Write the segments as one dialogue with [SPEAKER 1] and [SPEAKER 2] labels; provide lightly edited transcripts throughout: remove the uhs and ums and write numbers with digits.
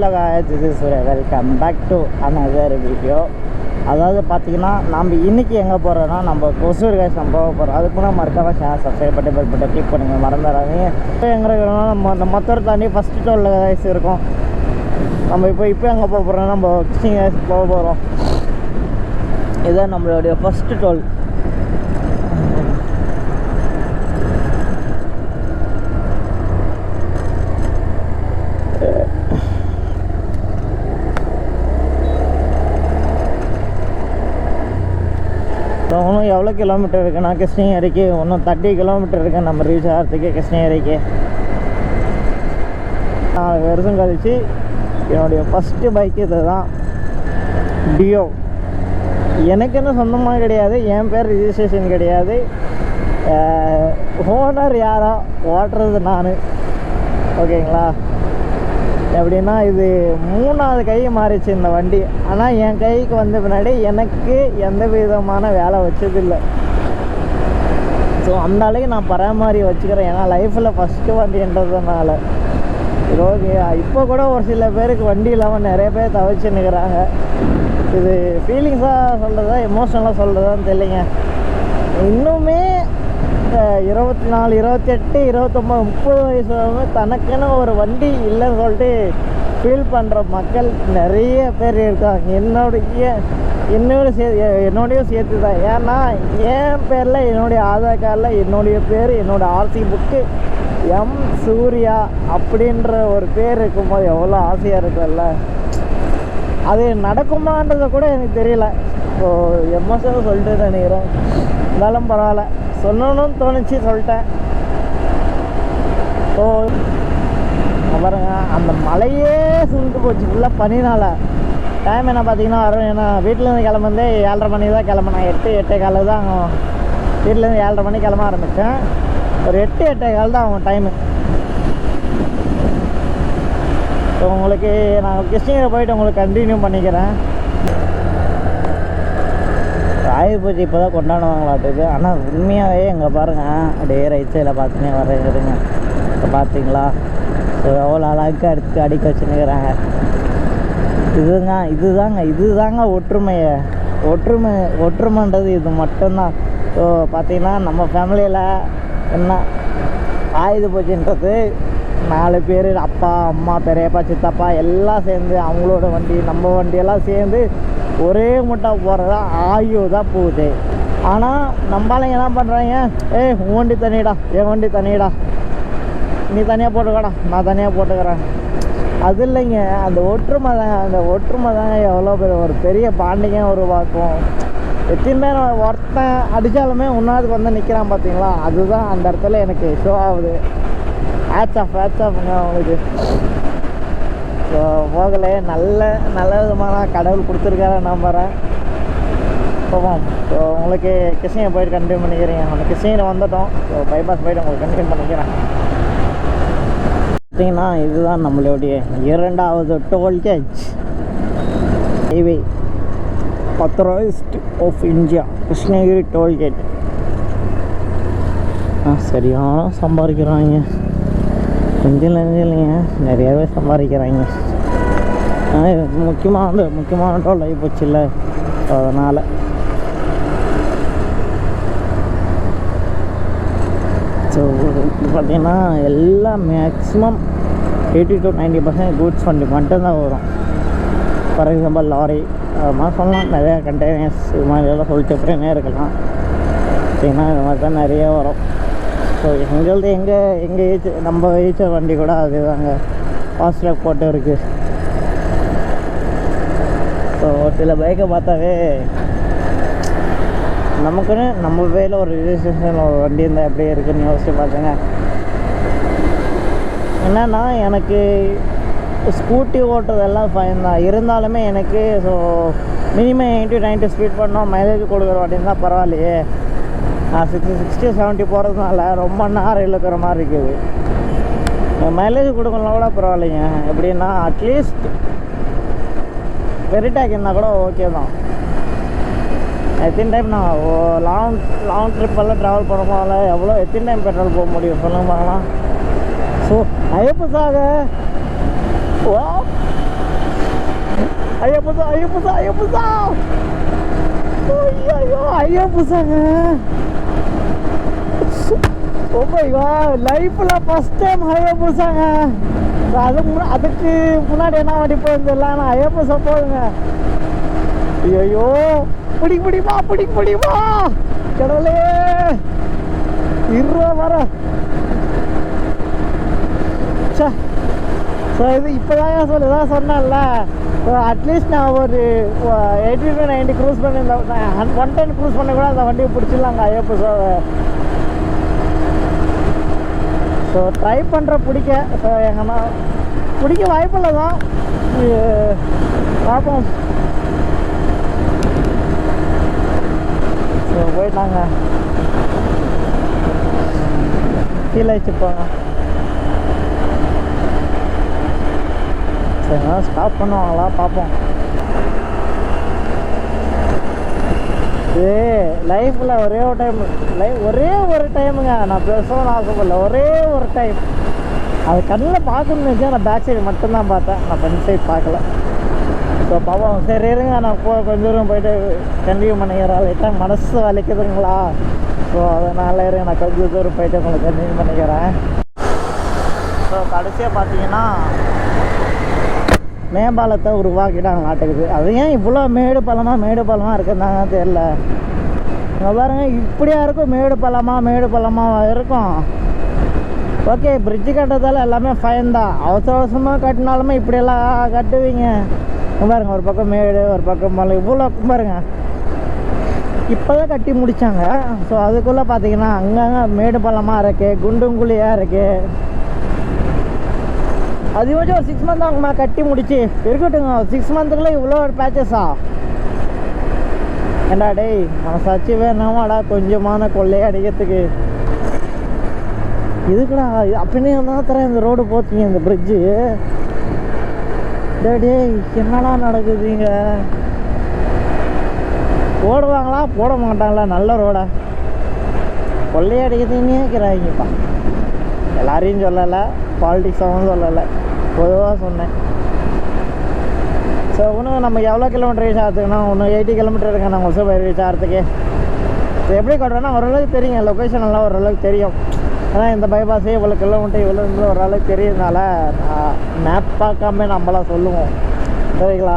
[SPEAKER 1] Hello guys, this is Surya. Welcome back to another video. அதாவது பார்த்தீங்கன்னா நம்ம இன்றைக்கி எங்கே போகிறோன்னா நம்ம கொசூர் கைஸ் நம்ம போக போகிறோம். அதுக்கு முன்னாடி மறக்காம ஷேர் சப்ஸ்கிரைப் பண்ணி பெல் பட்டன் கிளிக் பண்ணுங்க, மறந்துடாதீங்க. இப்போ எங்கே இருக்கிறோம்னா நம்ம மொத்தம் தாண்டி ஃபஸ்ட்டு டோலில் கைஸ் இருக்கோம். நம்ம இப்போ எங்கே போக போகிறோம்னா நம்ம கிருஷ்ணகிரி கைஸ் போக போகிறோம். இதுதான் நம்மளுடைய ஃபஸ்ட்டு டோல். இன்னும் எவ்வளோ கிலோமீட்டர் இருக்குன்னா கிருஷ்ணகிரிக்கு இன்னும் 30 கிலோமீட்டர் இருக்குது நம்ம ரீச் ஆகிறதுக்கு. கிருஷ்ணகிரிக்கு 4 வருஷம் கழிச்சு என்னுடைய ஃபஸ்ட்டு பைக்கு இது தான், டியோ. எனக்குன்னு சொந்தமாக கிடையாது, என் பேர் ரிஜிஸ்ட்ரேஷன் கிடையாது, ஓனர் யாரோ ஓட்டுறது நான். ஓகேங்களா? எப்படின்னா இது 3வது கை மாறிச்சு இந்த வண்டி. ஆனால் என் கைக்கு வந்த பின்னாடி எனக்கு எந்த விதமான வேலை வச்சதில்லை. ஸோ அந்த அளவுக்கு நான் பராமரி வச்சுக்கிறேன். ஏன்னா லைஃப்பில் ஃபஸ்ட்டு வண்டின்றதுனால. ஓகே, இப்போ கூட ஒரு சில பேருக்கு வண்டி இல்லாமல் நிறைய பேர் தவிச்சு நிற்கிறாங்க. இது ஃபீலிங்ஸாக சொல்கிறதா எமோஷனலாக சொல்கிறதான்னு தெரியலைங்க. இன்னுமே 24, 28, 29, 30 வயசு தனக்குன்னு ஒரு வண்டி இல்லைன்னு சொல்லிட்டு ஃபீல் பண்ணுற மக்கள் நிறைய பேர் இருக்காங்க. என்னோடையும் சேர்த்து தான். ஏன்னா என் பேரில் என்னுடைய ஆதார் கார்டில் என்னுடைய பேர், என்னோடய ஆர்சி புக்கு எம் சூர்யா அப்படின்ற ஒரு பேர் இருக்கும்போது எவ்வளோ ஆசையாக இருக்குல்ல. அது நடக்குமான்றதை கூட எனக்கு தெரியல. ஸோ எமோஷனாக சொல்லிட்டு நினைக்கிறேன். இருந்தாலும் பரவாயில்ல, சொல்லணும்னு தோணுச்சு, சொல்லிட்டேன். ஸோ பாருங்க, அந்த மலையே சுருண்டு போச்சு ஃபுல்லாக பனினால். டைம் என்ன பார்த்தீங்கன்னா வரும். ஏன்னா வீட்டிலேருந்து கிளம்புந்தே 7:30 மணி தான் கிளம்புனேன். 8 தான் வீட்டிலேருந்து 7:30 மணி கிளம்ப ஆரம்பித்தேன். ஒரு 8 தான் அவங்க டைமு. ஸோ உங்களுக்கு நான் கிருஷ்ணகிரி போயிட்டு உங்களுக்கு கண்டினியூ பண்ணிக்கிறேன். ஆயுத பூஜை இப்போ தான் கொண்டாடுவாங்களாட்டுக்கு. ஆனால் உண்மையாகவே எங்கே பாருங்கள், அப்படியே ரைட் சைடில் பார்த்துனே வர்றதுங்க. இப்போ பார்த்தீங்களா? ஸோ எவ்வளோ அழகாக அடிக்க வச்சுன்னுக்கிறாங்க. இதுதாங்க ஒற்றுமைன்றது இது மட்டும்தான். ஸோ பார்த்தீங்கன்னா நம்ம ஃபேமிலியில் என்ன ஆயுத பூஜைன்றது 4 பேர், அப்பா, அம்மா, பெரியப்பா, சித்தப்பா எல்லாம் சேர்ந்து அவங்களோட வண்டி நம்ம வண்டியெல்லாம் சேர்ந்து ஒரே முட்டை போகிறதா ஆயுதம் போகுது. ஆனால் நம்மளால என்ன பண்ணுறாங்க, உன் வண்டி தனிடா, என் வண்டி தனிடா, நீ தனியாக போட்டுக்கடா, நான் தனியாக போட்டுக்கிறேன். அது இல்லைங்க, அந்த ஒற்றுமை தாங்க எவ்வளோ ஒரு பெரிய பாண்டிங்காக உருவாக்கும். எத்தனை பேர் ஒருத்தன் அடித்தாலுமே உன்னாதுக்கு வந்து நிற்கிறான் பார்த்தீங்களா? அதுதான் அந்த இடத்துல எனக்கு ஷோ ஆகுது. ஹேட்ஸ் ஆஃப்ங்க அவங்களுக்கு. ஸோ போகலே நல்ல விதமான கடவுள் கொடுத்துருக்காரு நம்புகிறேன். போவோம். ஸோ உங்களுக்கு கிருஷ்ணகிரி போயிட்டு கண்டினியூ பண்ணிக்கிறேன். நம்ம கிருஷ்ணகிரி வந்துட்டோம். ஸோ பைபாஸ் போயிட்டு உங்களுக்கு கண்டினியூ பண்ணிக்கிறேன். பார்த்தீங்கன்னா இதுதான் நம்மளுடைய 2வது tollgate highway authorised of India, Krishnagiri tollgate. சரியான சம்பாதிக்கிறாங்க. கொஞ்சம் இல்லைங்க, நிறையாவே சம்பாதிக்கிறாங்க. முக்கியமான டோல் ஆகி போச்சு இல்லை, அதனால். ஸோ பார்த்திங்கன்னா எல்லாம் மேக்ஸிமம் 80 to 90% கூட்ஸ் வண்டி மட்டும்தான் வரும். ஃபார் எக்ஸாம்பிள் லாரி அது மாதிரி சொல்லலாம், நிறையா கண்டெய்னர்ஸ் இது மாதிரி எல்லாம் சொல்லிட்டு எப்படின்னே இருக்கலாம். பார்த்திங்கன்னா இது மாதிரி தான் நிறைய வரும். ஸோ எங்களது எங்கள் நம்ம ஏச்ச வண்டி கூட அதுதாங்க ஃபாஸ்ட்ராக் போட்டு இருக்குது. ஸோ சில பைக்கை பார்த்தாவே நமக்குன்னு நம்ம பேரில் ஒரு ரிஜிஸ்ட்ரேஷன் ஒரு வண்டி இருந்தால் எப்படி இருக்குதுன்னு யோசிச்சு பார்த்துங்க. என்னன்னா எனக்கு ஸ்கூட்டி ஓட்டுறதெல்லாம் ஃபைன் தான், இருந்தாலுமே எனக்கு ஸோ மினிமம் 80 to 90 ஸ்பீட் பண்ணோம், மைலேஜ் கொடுக்குற வண்டின்னு தான் பரவாயில்லையே. 60, 70 போகிறதுனால ரொம்ப நேரம் இழுக்கிற மாதிரி இருக்குது. மைலேஜ் கொடுக்கலாம் கூட பரவாயில்லைங்க. எப்படின்னா அட்லீஸ்ட் வெரிடாக் இருந்தால் கூட ஓகே தான். எத்தனை டைம் நான் லாங் ட்ரிப்பெல்லாம் ட்ராவல் பண்ணும்போது எத்தனை டைம் பெட்ரோல் போக முடியும் சொல்லுங்க பார்க்கலாம். ஸோ ஐயப்ப சாக ஐயப்பா ஐயப்பா ஐயப்பா ஐயோ ஐயப்பூசாங்க. ஓ மை காட், லைஃப்ல ஃபர்ஸ்ட் டைம் ஐயப்பூசாங்க. அதுக்கு முன்னாடி என்ன வண்டி போயிருந்தில்ல, ஆனால் ஐயப்பூசா போகுங்க. ஐயோ பிடிக்குமா கடவுளே, வர. ஸோ இது இப்போதான் சொன்னேன்ல, அட்லீஸ்ட் நான் ஒரு 80 to 90 க்ரூஸ் பண்ணி 110 க்ரூஸ் பண்ணி கூட அந்த வண்டியை பிடிச்சிடலாங்க ஐயப்பூசாவை. ஸோ ட்ரை பண்ணுற பிடிக்க. ஸோ எங்கன்னா பிடிக்க வாய்ப்பில்லை தான், பார்ப்போம். ஸோ போயிட்டாங்க, கீழே வச்சுப்போங்க. சரிங்களா, ஸ்டாப் பண்ணுவாங்களா பார்ப்போம். இது லைஃப்பில் ஒரே ஒரு டைமுங்க, நான் பேசணும்னு ஆசைப்படல, ஒரே ஒரு டைம் அது கண்ணில் பார்க்கணுன்னு வச்சா நான் பேக் சைடு மட்டும்தான் பார்த்தேன், நான் ஃப்ரண்ட் சைடு பார்க்கல. ஸோ பாப்போம். சரி இருங்க, நான் கொஞ்சம் தூரம் போயிட்டு கண்டினியூ பண்ணிக்கிறேன். லைட்டாக மனசு வலிக்குதுங்களா, ஸோ அதனால் இருங்க, நான் கொஞ்சம் தூரம் போயிட்டு உங்களுக்கு கண்டினியூ பண்ணிக்கிறேன். ஸோ கடைசியாக பார்த்தீங்கன்னா மேம்பாலத்தை உருவாக்கிட்டாங்க நாட்டுக்குது. அது ஏன் இவ்வளோ மேடு பள்ளமாக இருக்குதுதாங்க தெரில. இங்கே பாருங்க, இப்படியா இருக்கும், மேடு பள்ளமாக இருக்கும். ஓகே, பிரிட்ஜு கட்டுறதால எல்லாமே ஃபைன் தான். அவசரமாக கட்டினாலுமே இப்படியெல்லாம் கட்டுவீங்க. பாருங்க, ஒரு பக்கம் மேடு, ஒரு பக்கம் மலை, இவ்வளோ பாருங்க. இப்போ தான் கட்டி முடித்தாங்க. ஸோ அதுக்குள்ளே பார்த்தீங்கன்னா அங்கங்கே மேடு பள்ளமாக இருக்குது, குண்டும் குழியாக இருக்குது. அது வச்சு ஒரு 6 மந்த் அவங்க கட்டி முடிச்சு இருக்கட்டுங்க. 6 மந்த்துக்குள்ளே இவ்வளோ பேச்சஸா? ஏண்டா டேய், மனசாட்சி வேணாமாடா கொஞ்சமான கொள்ளையை அடிக்கிறதுக்கு? இதுக்குடா அப்படின்னே தான் தரேன் இந்த ரோடு போத்தீங்க, இந்த பிரிட்ஜு. டேய் என்னடா நடக்குதுங்க? போடுவாங்களா போட மாட்டாங்களா நல்ல ரோடை? கொள்ளையடிக்கிறதுன்னே இருக்கிறாங்கப்பா. எல்லாரையும் சொல்லலை, பாலிட்டிக்ஸாகவும் சொல்லலை, பொதுவாக சொன்னேன். ஸோ இன்னும் நம்ம எவ்வளோ கிலோமீட்டர் ரீச் ஆகிறதுக்குன்னா ஒன்று 80 கிலோமீட்டர் இருக்குங்க நம்ம ஒசூர் ரீச் ஆகிறதுக்கு. ஸோ எப்படி கொண்டுனா ஓரளவுக்கு தெரியும், லொக்கேஷன் எல்லாம் ஓரளவுக்கு தெரியும். ஏன்னா இந்த பைபாஸே இவ்வளோ கிலோமீட்டர் இவ்வளோ இருந்து ஓரளவுக்கு தெரியுதுனால மேப் பார்க்காம நம்மளாம் சொல்லுவோம், சரிங்களா?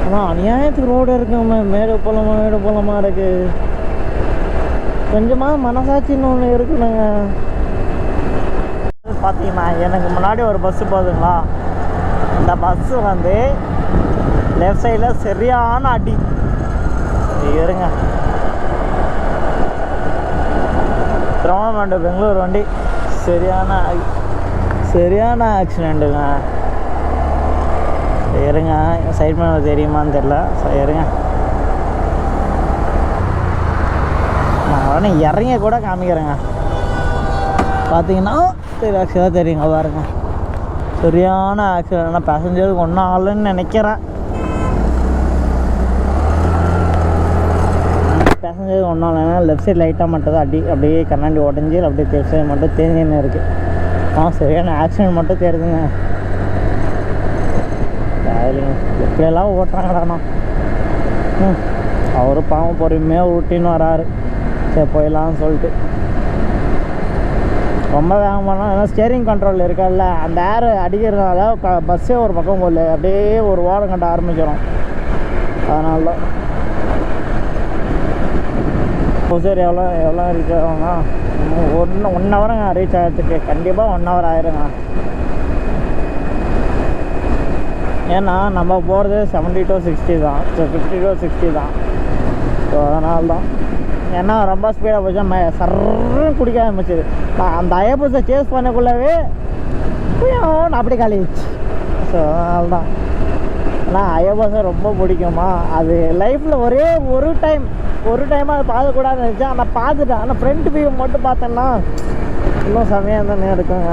[SPEAKER 1] ஆனால் அநியாயத்துக்கு ரோடு இருக்குங்க, மேடு பள்ளமாக இருக்குது. கொஞ்சமாக மனசாட்சின்னு ஒன்று இருக்குதுங்க. பார்த்தீங்கன்னா எனக்கு முன்னாடி ஒரு பஸ்ஸு போகுதுங்களா, இந்த பஸ்ஸு வந்து லெஃப்ட் சைடில் சரியான அடி. இருங்க, திருவண்ணாமலை பெங்களூர் வண்டி, சரியான ஆக்சிடெண்ட்டுங்க. இருங்க, சைட் மேலே தெரியுமான்னு தெரில. இருங்க, நான் உடனே இறங்க கூட காமிக்கிறேங்க. பார்த்தீங்கன்னா சரி, ஆக்சிடென்ட் தெரியுங்க பாருங்க, சரியான ஆக்சிடென்ட். ஆனால் பேசஞ்சருக்கு ஒன்றும் ஆகலன்னு நினைக்கிறேன். பேசஞ்சருக்கு ஒன்றும் ஆகலைன்னா லெஃப்ட் சைட் லைட்டாக மட்டும் தான் அடி, அப்படியே கண்ணாடி உடஞ்சி அப்படியே லெஃப்ட் சைடு மட்டும் தெரிஞ்சுன்னு இருக்குது. சரியான ஆக்சிடென்ட் மட்டும் தெரியுதுங்க. எப்படியெல்லாம் ஓட்டுறாங்கடாண்ணா. அவரு பாவம் பொறுமையாக ஊட்டின்னு வராரு. சரி போயிடலான்னு சொல்லிட்டு ரொம்ப வேகமானா, ஏன்னா ஸ்டேரிங் கண்ட்ரோல் இருக்காதுல்ல, அந்த ஏர் அடிக்கிறதுனால பஸ்ஸே ஒரு பக்கம் போகல, அப்படியே ஒரு ஓரம் கட்ட ஆரம்பிச்சிடும். அதனால தான் சரி. எவ்வளோ ரீச் ஆகும்னா 1 ஹவருங்க ரீச் ஆகிறதுக்கு. கண்டிப்பாக 1 ஹவர் ஆயிருங்க. ஏன்னா நம்ம போகிறது 70 to 60 தான், 50 to 60 தான். ஸோ அதனால தான். ஏன்னா ரொம்ப ஸ்பீடாக போச்சா சர்ன்னு குடிக்க ஆரம்பிச்சிது. நான் அந்த ஐயப்பஸை சேஸ் பண்ணக்குள்ளவே நான் அப்படி காலிச்சு. ஸோ அதனால தான். ஆனால் ஐயப்பஸை ரொம்ப பிடிக்குமா, அது லைஃப்பில் ஒரு டைமாக அதை பார்க்கக்கூடாதுன்னு நினச்சேன். ஆனால் பார்த்துட்டேன். ஆனால் ஃப்ரண்ட் வியூ மட்டும் பார்த்தேன்னா இன்னும் செமையாக தானே இருக்குங்க.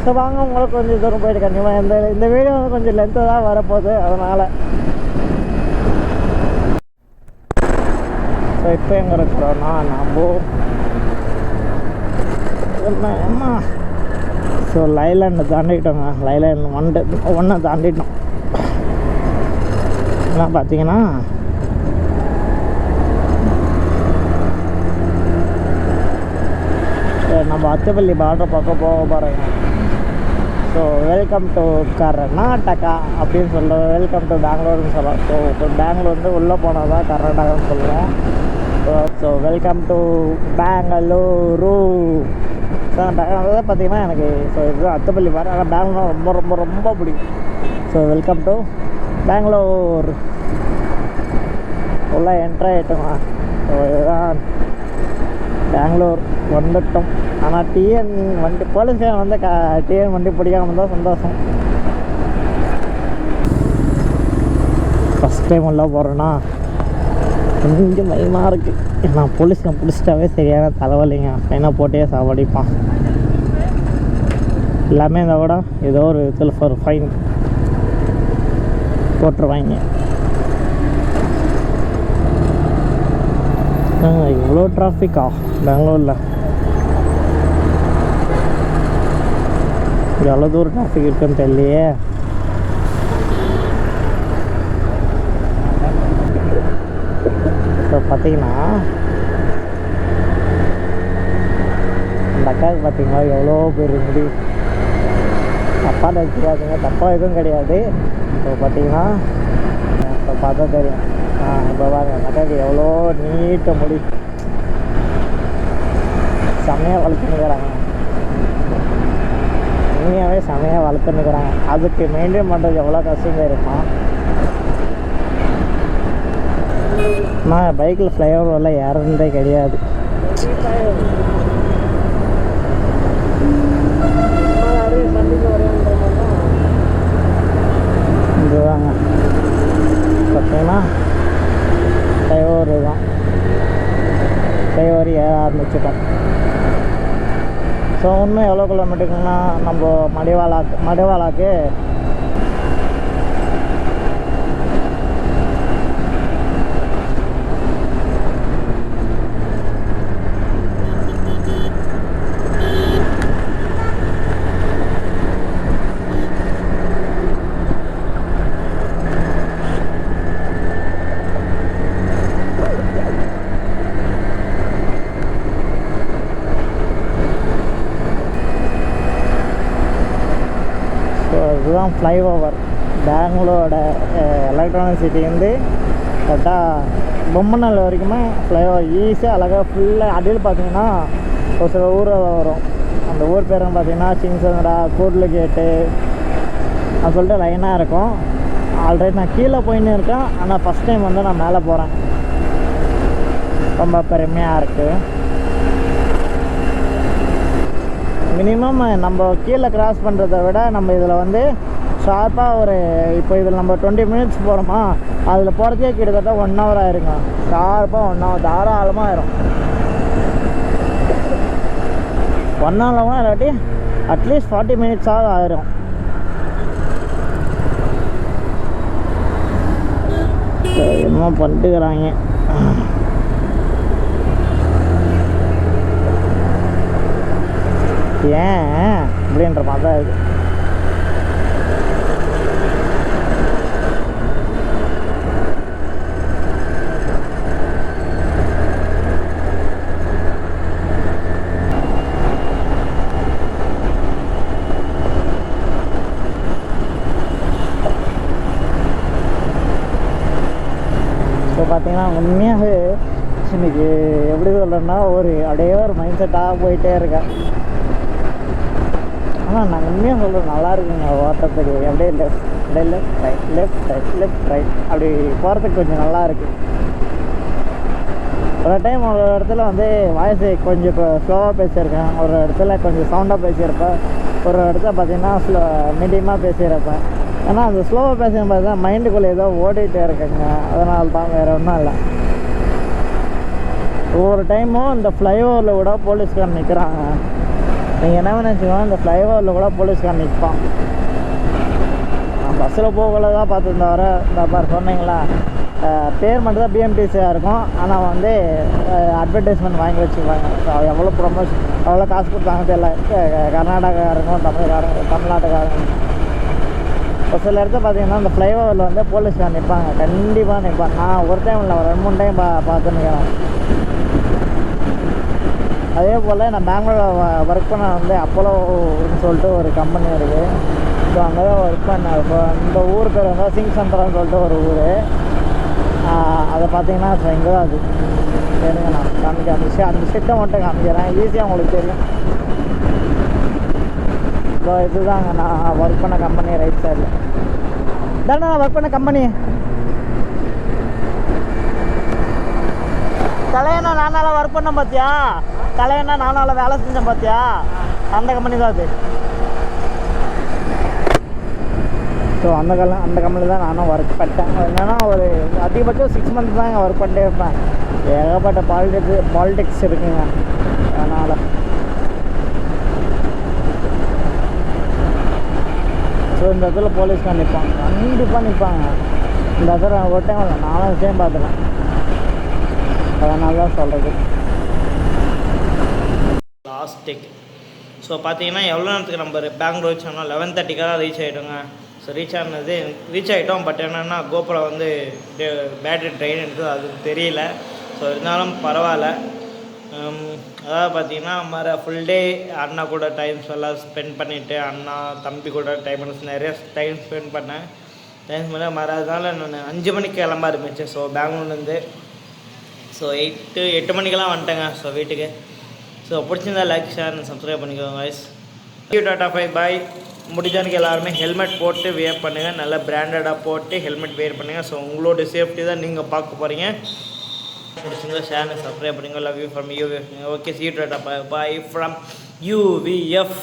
[SPEAKER 1] ஸோ வாங்க, உங்களுக்கு கொஞ்சம் தூரம் போயிட்டு கண்டிப்பாக இந்த வீடியோ வந்து கொஞ்சம் லென்த்தாக தான் வரப்போகுது, அதனால். ஸோ இப்போ எங்கே இருக்கிறோன்னா நம்ம ஸோ லைலாண்டை தாண்டிட்டோங்க. லைலாண்ட் ஒன்றை தாண்டிட்டோம். எல்லாம் பார்த்தீங்கன்னா நம்ம அத்தப்பள்ளி பார்டர் பக்கம் போக போகிறோங்க. ஸோ வெல்கம் டு கர்நாடகா அப்படின்னு சொல்லுவோம். வெல்கம் டு பெங்களூர்னு சொல்லலாம். ஸோ இப்போ பெங்களூர்ந்து உள்ளே போனால் தான் கர்நாடகான்னு சொல்லுவோம். So welcome to Bengaluru. So Bangalore பார்த்தீங்கன்னா எனக்கு ஸோ இது அத்தப்பள்ளி பாரு. ஆனால் பெங்களூர் ரொம்ப ரொம்ப ரொம்ப பிடிக்கும். So welcome to Bangalore. உள்ளே என்ட்ரு ஆகிட்டோங்க. ஸோ இதுதான் பெங்களூர் வந்துட்டோம். ஆனால் டிஎன் வண்டி போலீஸ்காரன் வந்து டிஎன் வண்டி பிடிக்காம தான் சந்தோஷம். ஃபஸ்ட் டைம் உள்ளே போகிறேன்னா கொஞ்சம் பயமாக இருக்குது. நான் போலீஸ்காரன் பிடிச்சிட்டாவே சரியான தலைவலிங்க. என்ன போட்டே சாவடிப்பான். எல்லாமே இந்த விட ஏதோ ஒரு இதில் ஒரு ஃபைன் போட்டுருவாங்க. இவ்வளோ டிராஃபிக்கா பெங்களூரில்? எவ்வளோ தூரம் டிராஃபிக் இருக்குன்னு தெரியலையே. ஸோ பார்த்தீங்கன்னா அந்த அக்காவுக்கு பார்த்தீங்கன்னா எவ்வளோ பேர் முடி தப்பாக நினச்சிக்காதுங்க. தப்பாக எதுவும் கிடையாது. ஸோ பார்த்தீங்கன்னா இப்போ பார்த்தா தெரியும். இப்போ பாருங்க அந்த அக்காவுக்கு எவ்வளோ நீட்ட முடி செம்மையாக வளர்த்துன்னுக்கிறாங்க. உண்மையாகவே செம்மையாக வளர்த்துன்னுக்கிறாங்க. அதுக்கு மெயின்டைன் பண்ணுறது எவ்வளோ கஷ்டமாக இருப்பான். நான் பைக்கில் ஃப்ளைஓவரில் ஏறதே கிடையாது. இதுதாங்க பார்த்தீங்கன்னா ஃப்ளைஓவர் தான். ஃப்ளைஓவர் ஏற ஆரம்பிச்சிட்டோம். ஸோ இன்னும் எவ்வளோ கிலோமீட்டருக்குன்னா நம்ம மடிவாளாக்கு இதுதான் ஃப்ளைஓவர். பெங்களூரோட எலக்ட்ரானிக் சிட்டிலேருந்து கரெக்டாக பொம்மநல் வரைக்குமே ஃப்ளைஓவர் ஈஸியாக அழகாக ஃபுல்லாக. அடியில் பார்த்தீங்கன்னா ஒரு சில ஊரில் வரும். அந்த ஊர் பேரும் பார்த்தீங்கன்னா சிங்சந்திரா, கூர்லு கேட்டு அது சொல்லிட்டு லைனாக இருக்கும். ஆல்ரெடி நான் கீழே போயின்னு இருக்கேன். ஆனால் ஃபஸ்ட் டைம் வந்து நான் மேலே போகிறேன். ரொம்ப பெருமையாக இருக்குது. மினிமம் நம்ம கீழே கிராஸ் பண்ணுறதை விட நம்ம இதில் வந்து ஷார்ப்பாக ஒரு இப்போ இதில் நம்ம 20 மினிட்ஸ் போகிறோமா, அதில் போகிறதே கிட்டத்தட்ட 1 hour ஆயிருங்க. ஷார்ப்பாக 1 hour தாராளமாக ஆயிரும். 1 hour இல்லாட்டி அட்லீஸ்ட் 40 மினிட்ஸாவது ஆயிரும். என்னமோ பண்ணிட்டுக்கிறாங்க. ஏன் அப்படின்ற மாதிரி தான் இருக்குது. இப்போ பார்த்தீங்கன்னா உண்மையாகவே இன்னைக்கு எப்படி சொல்கிறேன்னா அப்படியே ஒரு மைண்ட் செட்டாக போயிட்டே இருக்கேன். ஆனால் நான் உண்மையாக சொல்கிறேன், நல்லா இருக்குங்க ஓட்டுறதுக்கு. அப்படியே லெஃப்ட் ரைட் அப்படி போகிறதுக்கு கொஞ்சம் நல்லா இருக்குது. ஒரு டைம் ஒரு இடத்துல வந்து வாய்ஸ் கொஞ்சம் ஸ்லோவாக பேசியிருக்கேன், ஒரு இடத்துல கொஞ்சம் சவுண்டாக பேசியிருப்பேன், ஒரு இடத்துல பார்த்தீங்கன்னா மீடியமாக பேசியிருப்பேன். ஏன்னா அந்த ஸ்லோவாக பேசும்போது தான் மைண்டுக்குள்ளே ஏதோ ஓடிட்டே இருக்குங்க. அதனால தான், வேறு ஒன்றும் இல்லை. ஒவ்வொரு டைமும் இந்த ஃப்ளைஓவரில் கூட போலீஸ்காரன் நிற்கிறாங்க. நீங்கள் என்ன நினச்சிக்கோங்க, இந்த ஃப்ளைஓவரில் கூட போலீஸ்காரன் நிற்பான். நான் பஸ்ஸில் போகல தான் பார்த்துருந்த வர இந்த மாதிரி சொன்னீங்களா பேர் மட்டும் தான் பிஎம்டிசியாக இருக்கும். ஆனால் வந்து அட்வர்டைஸ்மெண்ட் வாங்கி வச்சுக்குவாங்க. ஸோ எவ்வளோ ப்ரொமோஷன் எவ்வளோ காசு கொடுத்தாங்க தெரியல. கர்நாடகாருக்கும் தமிழ்நாட்டுக்காரங்க ஒரு சில இடத்துல பார்த்தீங்கன்னா இந்த ஃப்ளைஓவரில் வந்து போலீஸ்கார் நிற்பாங்க, கண்டிப்பாக நிற்பாங்க. நான் ஒரு டைம் இல்லை, ஒரு 2-3 டைம் பார்த்துன்னுக்கிறேன். அதே போல் நான் பெங்களூரில் ஒர்க் பண்ண வந்து அப்போலோன்னு சொல்லிட்டு ஒரு கம்பெனி இருக்குது. ஸோ அங்கே தான் ஒர்க் பண்ணேன். இப்போ இந்த ஊர் பேர் வந்து சிங் சந்திரான்னு சொல்லிட்டு ஒரு ஊர். அதை பார்த்தீங்கன்னா ஸோ இங்கே தான் அது சரிங்க. நான் காமிக்க அந்த செட்டை மட்டும் காமிக்கிறேன், ஈஸியாக உங்களுக்கு தெரியும். ஸோ இதுதாங்க நான் ஒர்க் பண்ண கம்பெனி ரைட் சைடில் தானே நான் ஒர்க் பண்ண கம்பெனி. தலையண்ணா நானால ஒர்க் பண்ணேன் பார்த்தியா, தலையண்ணா நானால வேலை செஞ்சேன் பார்த்தியா, அந்த கம்பெனி தான் அது. ஸோ அந்த கம்பெனி தான் நானும் ஒர்க் பண்ணிட்டேன். என்னென்னா ஒரு அதிகபட்சம் 6 months தான் ஒர்க் பண்ணிட்டே இருப்பேன். ஏகப்பட்ட பாலிடிக்ஸ் இருக்குங்க. அதனால் ஸோ இந்த இடத்துல போலீஸ்கார் நிற்பாங்க, கண்டிப்பாக நிற்பாங்க. இந்த இடத்துல ஒரு டைம் இல்லை 4 விஷயம் பார்த்துட்டேன். அதனால தான் சொல்கிறது. Last take. ஸோ பார்த்தீங்கன்னா எவ்வளோ நேரத்துக்கு நம்ம பெங்களூர் ரீச் ஆனால் 11:30 தான் ரீச் ஆகிட்டோங்க. ஸோ ரீச் ஆகிட்டோம். பட் என்னென்னா கோபுரா வந்து பேட்டரி ட்ரெயின் எடுத்து அது தெரியல. ஸோ இருந்தாலும் பரவாயில்ல. அதாவது பார்த்தீங்கன்னா ஃபுல் டே அண்ணா கூட எல்லாம் ஸ்பெண்ட் பண்ணிவிட்டு, அண்ணா தம்பி கூட நிறைய டைம் ஸ்பெண்ட் பண்ணேன். அதனால நான் 5 மணிக்கு கிளம்ப ஆரம்பித்தேன். ஸோ பெங்களூர்லேருந்து ஸோ 8 மணிக்கெல்லாம் வந்துட்டேங்க ஸோ வீட்டுக்கு. ஸோ பிடிச்சிருந்தா லைக் ஷேர் சப்ஸ்கிரைப் பண்ணிக்கோங்க guys. டாட்டா பாய். முடிஞ்சவனுக்கு எல்லாருமே ஹெல்மெட் போட்டு வேர் பண்ணுங்கள், நல்லா பிராண்டடாக போட்டு ஹெல்மெட் வேர் பண்ணுங்கள். ஸோ உங்களோட சேஃப்டி தான் நீங்கள் பார்க்க போகிறீங்க. பிடிச்சிருந்தா ஷேர் சப்ஸ்கிரைப் பண்ணுங்கள். Love you from UVF. Okay, see you tata bye from யூவிஎஃப்.